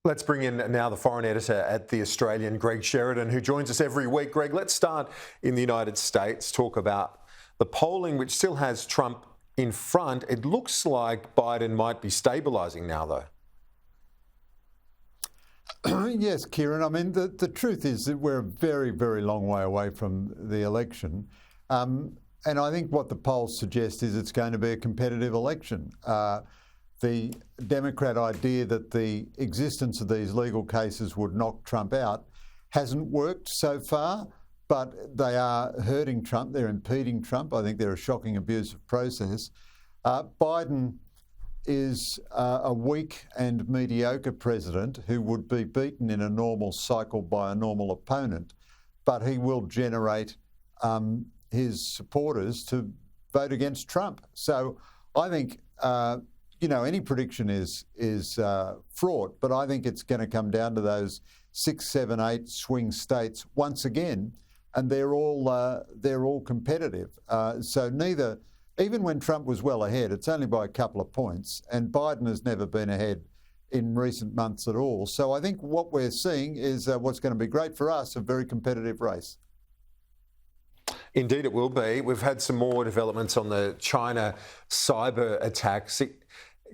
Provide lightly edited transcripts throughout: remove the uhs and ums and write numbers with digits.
Let's bring in now the foreign editor at The Australian, Greg Sheridan, who joins us every week. Greg, let's start in the United States, talk about the polling, which still has Trump in front. It looks like Biden might be stabilising now, though. Yes, Kieran. I mean, the truth is that we're a very, very long way away from the election. And I think what the polls suggest is it's going to be a competitive election. The Democrat idea that the existence of these legal cases would knock Trump out hasn't worked so far, but they are hurting Trump. They're impeding Trump. I think they're a shocking abuse of process. Biden is a weak and mediocre president who would be beaten in a normal cycle by a normal opponent, but he will generate his supporters to vote against Trump. So I think any prediction is fraught, but I think it's going to come down to those 6, 7, 8 swing states once again, and they're all competitive. So neither, even when Trump was well ahead, it's only by a couple of points, and Biden has never been ahead in recent months at all. So I think what we're seeing is what's going to be great for us, a very competitive race. Indeed, it will be. We've had some more developments on the China cyber attacks.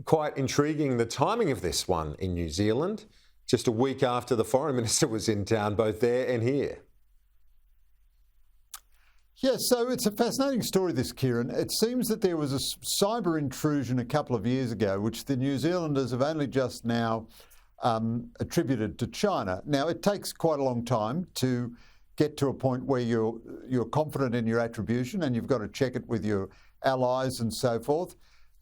Quite intriguing, the timing of this one in New Zealand, just a week after the foreign minister was in town, both there and here. Yes, so it's a fascinating story, this, Kieran. It seems that there was a cyber intrusion a couple of years ago, which the New Zealanders have only just now attributed to China. Now, it takes quite a long time to get to a point where you're confident in your attribution, and you've got to check it with your allies and so forth.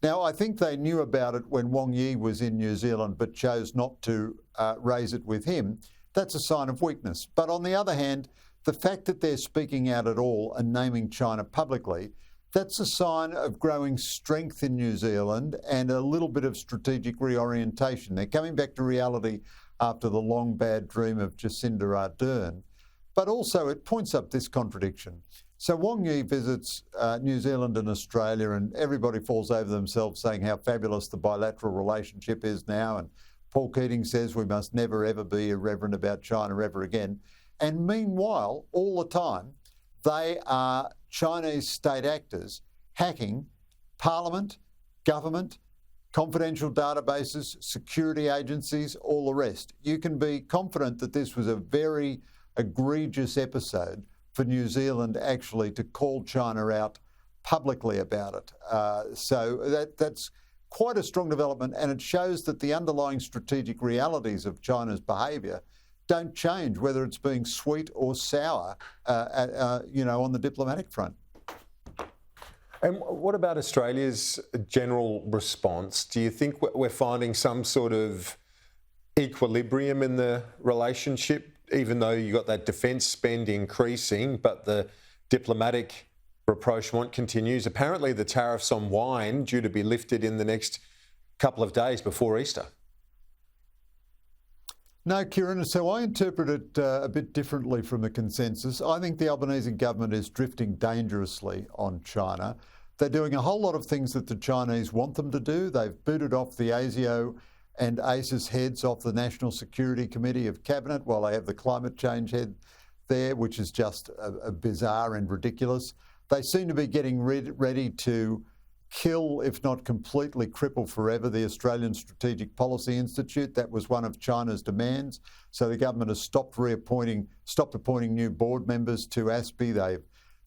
Now, I think they knew about it when Wang Yi was in New Zealand but chose not to raise it with him. That's a sign of weakness. But on the other hand, the fact that they're speaking out at all and naming China publicly, that's a sign of growing strength in New Zealand and a little bit of strategic reorientation. They're coming back to reality after the long bad dream of Jacinda Ardern. But also it points up this contradiction. So Wang Yi visits New Zealand and Australia, and everybody falls over themselves saying how fabulous the bilateral relationship is now. And Paul Keating says we must never, ever be irreverent about China ever again. And meanwhile, all the time, they are Chinese state actors hacking parliament, government, confidential databases, security agencies, all the rest. You can be confident that this was a very egregious episode for New Zealand actually to call China out publicly about it. So that's quite a strong development, and it shows that the underlying strategic realities of China's behaviour don't change, whether it's being sweet or sour, on the diplomatic front. And what about Australia's general response? Do you think we're finding some sort of equilibrium in the relationship, even though you got that defence spend increasing, but the diplomatic rapprochement continues? Apparently the tariffs on wine due to be lifted in the next couple of days before Easter. No, Kieran, so I interpret it a bit differently from the consensus. I think the Albanese government is drifting dangerously on China. They're doing a whole lot of things that the Chinese want them to do. They've booted off the ASIO and ACES heads off the National Security Committee of Cabinet while they have the climate change head there, which is just a bizarre and ridiculous. They seem to be getting ready to kill, if not completely cripple forever, the Australian Strategic Policy Institute. That was one of China's demands. So the government has stopped appointing new board members to ASPI. They've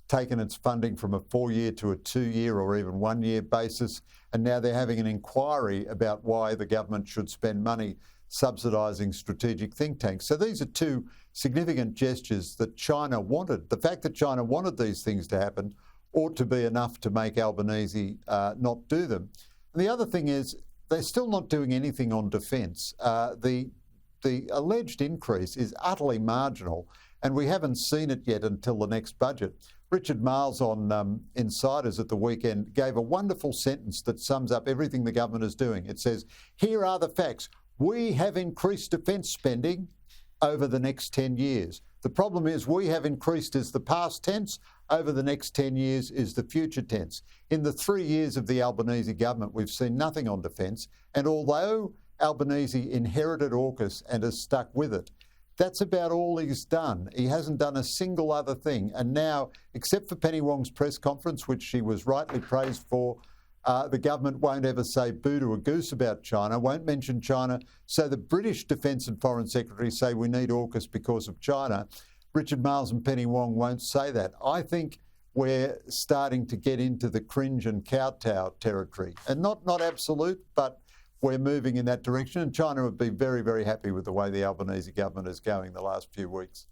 taken its funding from a 4-year to a 2-year or even 1-year basis. And now they're having an inquiry about why the government should spend money subsidising strategic think tanks. So these are two significant gestures that China wanted. The fact that China wanted these things to happen ought to be enough to make Albanese not do them. And the other thing is they're still not doing anything on defence. The alleged increase is utterly marginal, and we haven't seen it yet until the next budget. Richard Marles on Insiders at the weekend gave a wonderful sentence that sums up everything the government is doing. It says, here are the facts. We have increased defence spending over the next 10 years. The problem is we have increased as the past tense, over the next 10 years is the future tense. In the 3 years of the Albanese government, we've seen nothing on defence, and although Albanese inherited AUKUS and has stuck with it. That's about all he's done. He hasn't done a single other thing. And now, except for Penny Wong's press conference, which she was rightly praised for, the government won't ever say boo to a goose about China, won't mention China. So the British Defence and Foreign Secretary say we need AUKUS because of China. Richard Marles and Penny Wong won't say that. I think we're starting to get into the cringe and kowtow territory. And not absolute, but we're moving in that direction. And China would be very, very happy with the way the Albanese government is going the last few weeks.